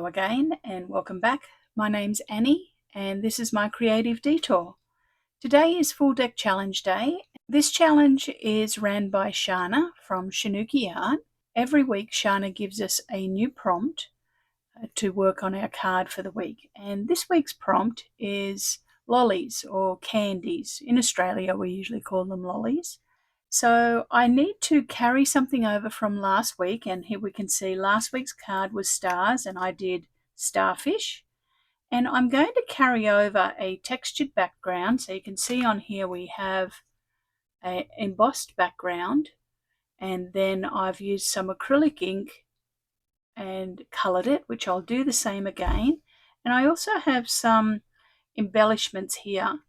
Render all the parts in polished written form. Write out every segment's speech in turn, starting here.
again and welcome back. My name's Annie and this is my creative detour. Today is Full Deck Challenge Day. This challenge is ran by Shana from ShanoukiArt. Every week Shana gives us a new prompt to work on our card for the week, and this week's prompt is lollies or candies. In Australia we usually call them lollies. So I need to carry something over from last week, and here we can see last week's card was stars and I did starfish. And I'm going to carry over a textured background. So you can see on here we have an embossed background, and then I've used some acrylic ink and coloured it, which I'll do the same again. And I also have some embellishments here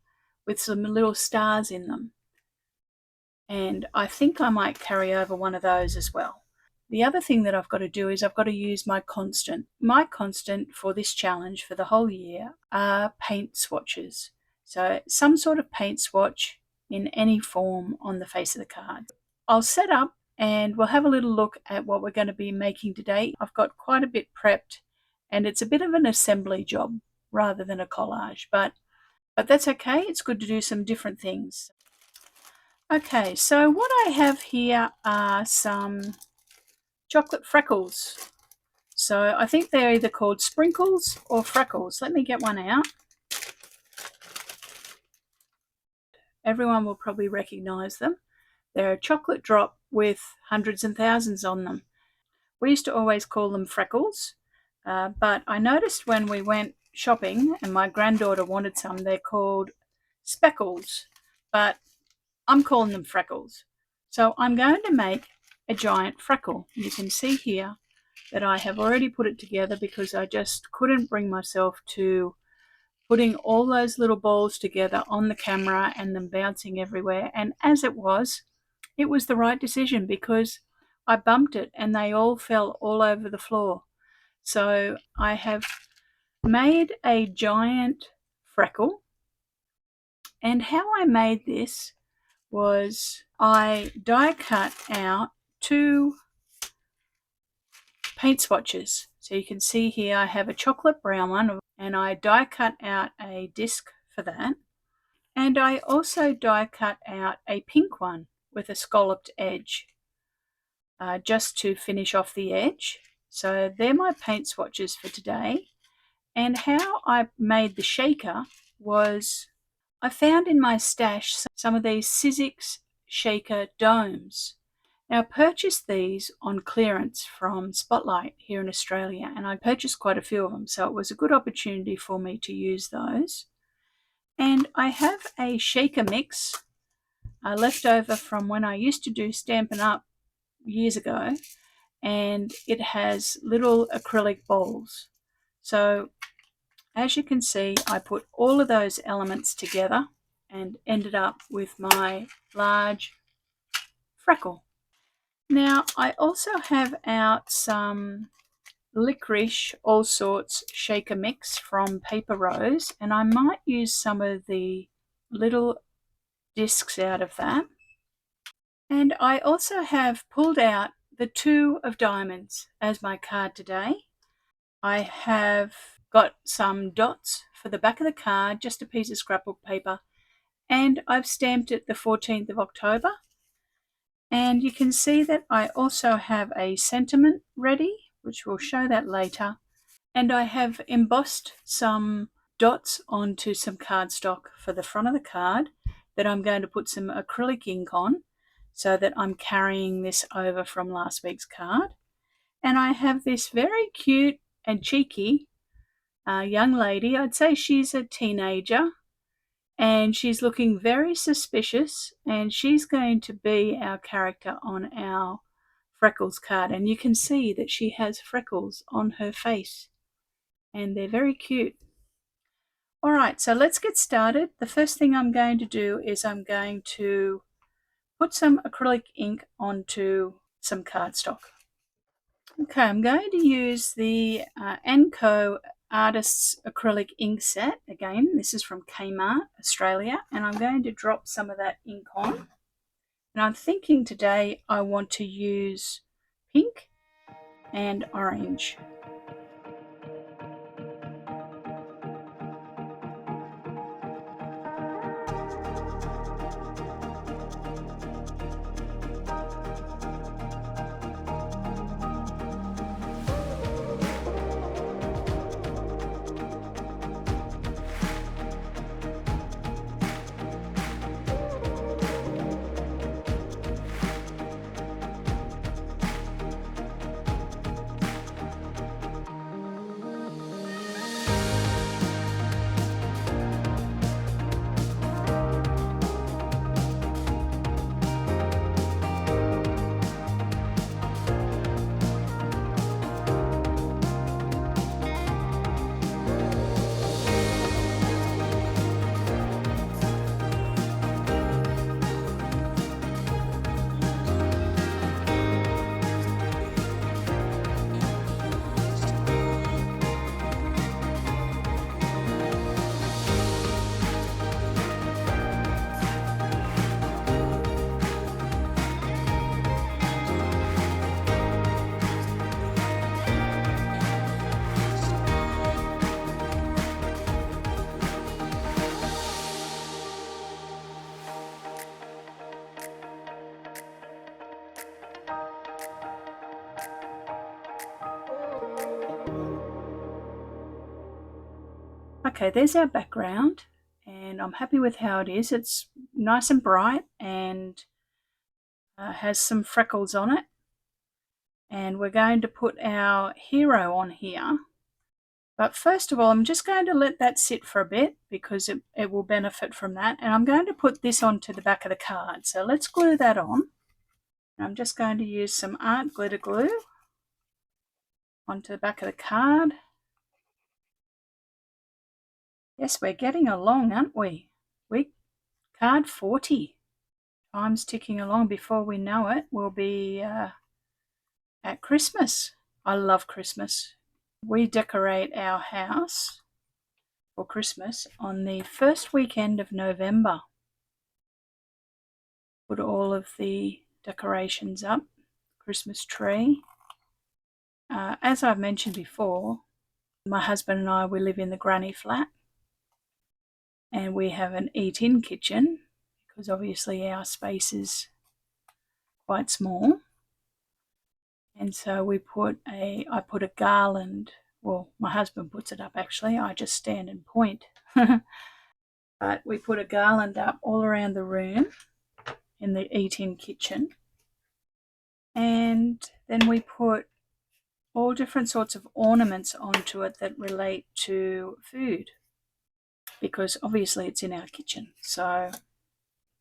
with some little stars in them, and I think I might carry over one of those as well. The other thing that I've got to do is I've got to use my constant. My constant for this challenge for the whole year are paint swatches. So some sort of paint swatch in any form on the face of the card. I'll set up and we'll have a little look at what we're going to be making today. I've got quite a bit prepped and it's a bit of an assembly job rather than a collage, but that's okay. It's good to do some different things. Okay, so what I have here are some chocolate freckles. So I think they're either called sprinkles or freckles. Let me get one out. Everyone will probably recognize them. They're a chocolate drop with hundreds and thousands on them. We used to always call them freckles, but I noticed when we went shopping and my granddaughter wanted some, they're called speckles, but I'm calling them freckles. So I'm going to make a giant freckle. You can see here that I have already put it together because I just couldn't bring myself to putting all those little balls together on the camera and them bouncing everywhere. And as it was the right decision because I bumped it and they all fell all over the floor. So I have made a giant freckle, and how I made this was I die cut out 2 paint swatches. So you can see here I have a chocolate brown one and I die cut out a disc for that. And I also die cut out a pink one with a scalloped edge just to finish off the edge. So they're my paint swatches for today. And how I made the shaker was I found in my stash some of these Sizzix shaker domes. Now I purchased these on clearance from Spotlight here in Australia, and I purchased quite a few of them, so it was a good opportunity for me to use those. And I have a shaker mix left over from when I used to do Stampin' Up! Years ago, and it has little acrylic balls. So as you can see, I put all of those elements together and ended up with my large freckle. Now I also have out some licorice all sorts shaker mix from Paper Rose, and I might use some of the little discs out of that. And I also have pulled out the 2 of diamonds as my card today. I have got some dots for the back of the card, just a piece of scrapbook paper, and I've stamped it the 14th of October. And you can see that I also have a sentiment ready, which we'll show that later. And I have embossed some dots onto some cardstock for the front of the card that I'm going to put some acrylic ink on so that I'm carrying this over from last week's card. And I have this very cute and cheeky young lady. I'd say she's a teenager, and she's looking very suspicious, and she's going to be our character on our freckles card. And you can see that she has freckles on her face, and they're very cute. All right, so let's get started. The first thing I'm going to do is I'm going to put some acrylic ink onto some cardstock. Okay, I'm going to use the Anco Artists Acrylic Ink Set. Again, this is from Kmart, Australia, and I'm going to drop some of that ink on. And I'm thinking today I want to use pink and orange. Okay, there's our background, and I'm happy with how it is. It's nice and bright and has some freckles on it. And we're going to put our hero on here. But first of all, I'm just going to let that sit for a bit because it will benefit from that. And I'm going to put this onto the back of the card. So let's glue that on. I'm just going to use some art glitter glue onto the back of the card. Yes, we're getting along, aren't we? Card 40. Time's ticking along. Before we know it, we'll be at Christmas. I love Christmas. We decorate our house for Christmas on the first weekend of November. Put all of the decorations up, Christmas tree. As I've mentioned before, my husband and I, we live in the granny flat, and we have an eat-in kitchen because obviously our space is quite small. And so I put a garland. Well, my husband puts it up actually. I just stand and point. But we put a garland up all around the room in the eat-in kitchen. And then we put all different sorts of ornaments onto it that relate to food, because obviously it's in our kitchen. So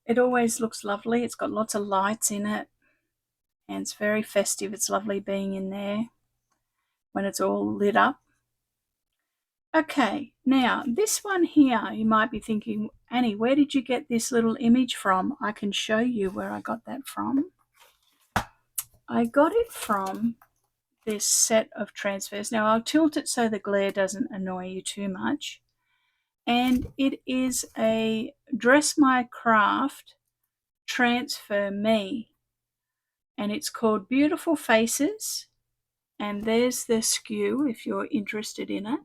it always looks lovely. It's got lots of lights in it, and it's very festive. It's lovely being in there when it's all lit up. Okay, now this one here, you might be thinking, Annie, where did you get this little image from? I can show you where I got that from. I got it from this set of transfers. Now I'll tilt it so the glare doesn't annoy you too much. And it is a Dress My Craft Transfer Me. And it's called Beautiful Faces. And there's the SKU if you're interested in it.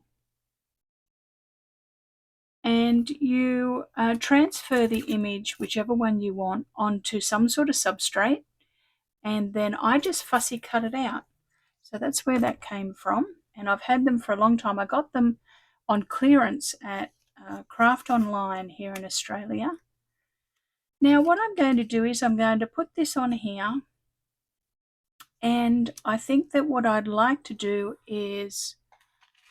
And you transfer the image, whichever one you want, onto some sort of substrate. And then I just fussy cut it out. So that's where that came from. And I've had them for a long time. I got them on clearance at Craft Online here in Australia. Now what I'm going to do is I'm going to put this on here, and I think that what I'd like to do is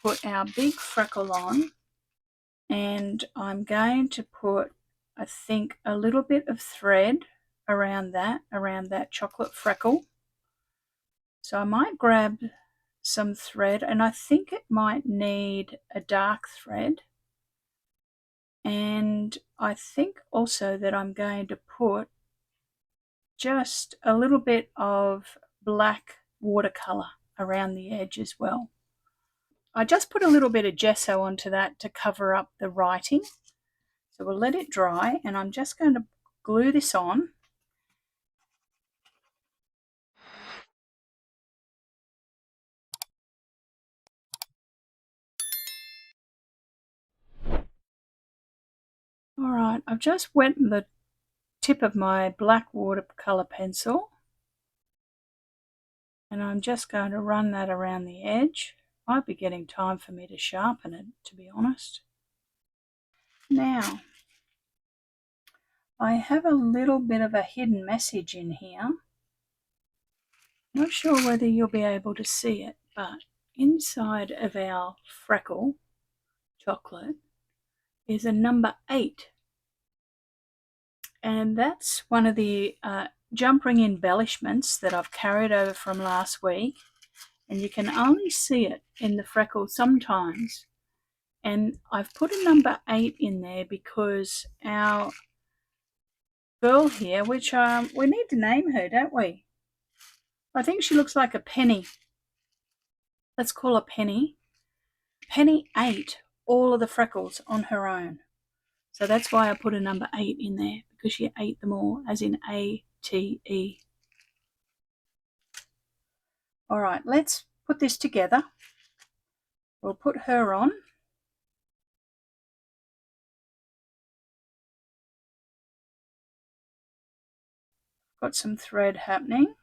put our big freckle on, and I'm going to put, I think, a little bit of thread around that chocolate freckle. So I might grab some thread, and I think it might need a dark thread. And I think also that I'm going to put just a little bit of black watercolor around the edge as well. I just put a little bit of gesso onto that to cover up the writing. So we'll let it dry, and I'm just going to glue this on. Alright, I've just wet the tip of my black watercolor pencil, and I'm just going to run that around the edge. Might be getting time for me to sharpen it, to be honest. Now, I have a little bit of a hidden message in here. Not sure whether you'll be able to see it, but inside of our freckle chocolate is a number 8. And that's one of the jump ring embellishments that I've carried over from last week. And you can only see it in the freckle sometimes. And I've put a number 8 in there because our girl here, which we need to name her, don't we? I think she looks like a penny. Let's call her Penny. Penny ate all of the freckles on her own. So that's why I put a number 8 in there, because she ate them all, as in A-T-E. All right, let's put this together. We'll put her on. Got some thread happening.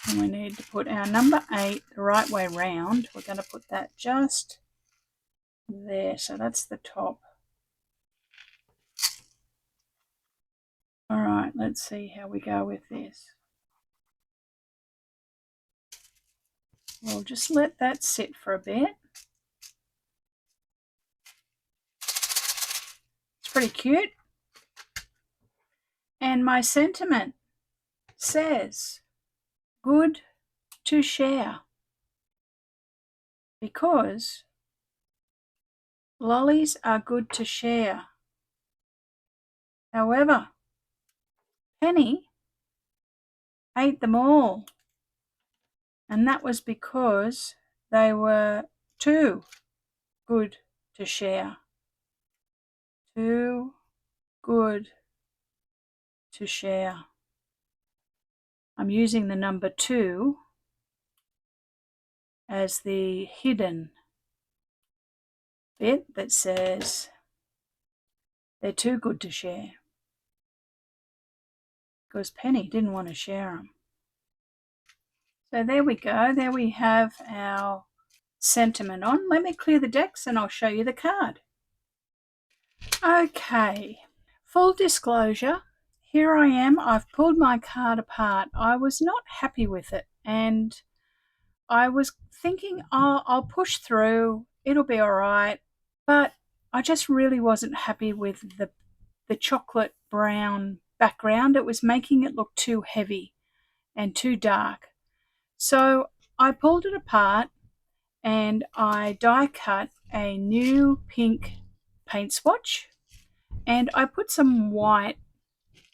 And we need to put our number 8 the right way round. We're going to put that just there. So that's the top. All right, let's see how we go with this. We'll just let that sit for a bit. It's pretty cute. And my sentiment says, good to share. Because lollies are good to share. However, Penny ate them all. And that was because they were too good to share. Too good to share. I'm using the number 2 as the hidden bit that says they're too good to share. Because Penny didn't want to share them. So there we go. There we have our sentiment on. Let me clear the decks and I'll show you the card. Okay, full disclosure, here I am. I've pulled my card apart. I was not happy with it and I was thinking, oh, I'll push through, it'll be all right. But I just really wasn't happy with the chocolate brown background. It was making it look too heavy and too dark. So I pulled it apart and I die cut a new pink paint swatch and I put some white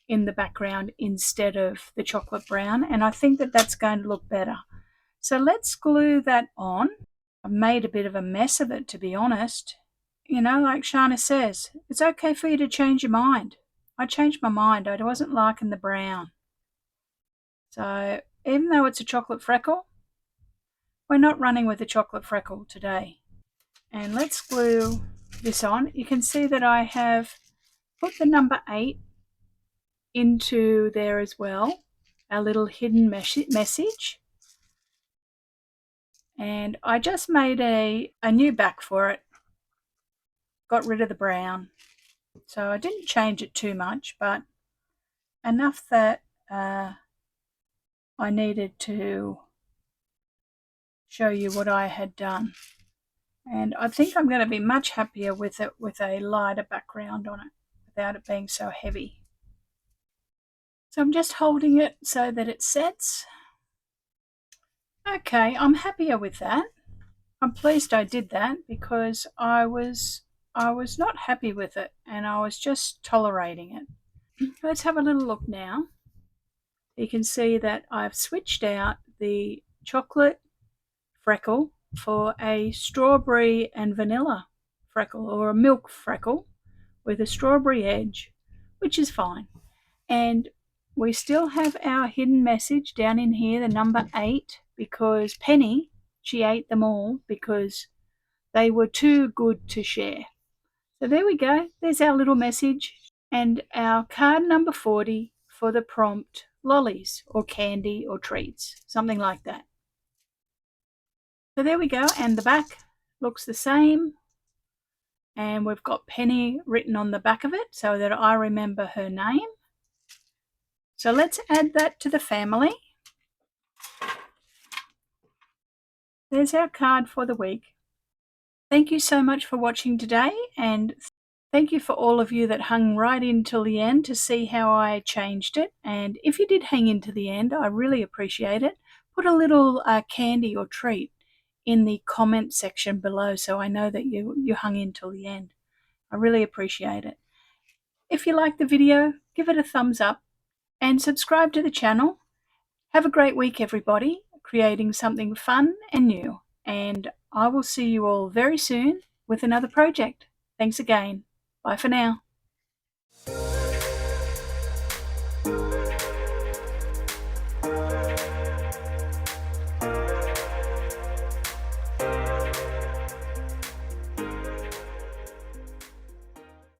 in the background instead of the chocolate brown, and I think that that's going to look better. So let's glue that on. I've made a bit of a mess of it, to be honest. You know, like Shana says, it's okay for you to change your mind. I changed my mind. I wasn't liking the brown. So even though it's a chocolate freckle, we're not running with a chocolate freckle today. And let's glue this on. You can see that I have put the number 8 into there as well, our little hidden message. And I just made a new back for it, got rid of the brown. So I didn't change it too much, but enough that I needed to show you what I had done. And I think I'm going to be much happier with it with a lighter background on it, without it being so heavy. So I'm just holding it so that it sets. Okay, I'm happier with that. I'm pleased I did that because I was not happy with it and I was just tolerating it. Let's have a little look now. You can see that I've switched out the chocolate freckle for a strawberry and vanilla freckle, or a milk freckle with a strawberry edge, which is fine. And we still have our hidden message down in here, the number 8, because Penny, she ate them all because they were too good to share. So there we go. There's our little message and our card number 40 for the prompt lollies or candy or treats, something like that. So there we go, and the back looks the same. And we've got Penny written on the back of it so that I remember her name. So let's add that to the family. There's our card for the week. Thank you so much for watching today, and thank you for all of you that hung right in till the end to see how I changed it. And if you did hang in to the end, I really appreciate it. Put a little candy or treat in the comment section below so I know that you hung in till the end. I really appreciate it. If you like the video, give it a thumbs up and subscribe to the channel. Have a great week, everybody, creating something fun and new. And I will see you all very soon with another project. Thanks again. Bye for now.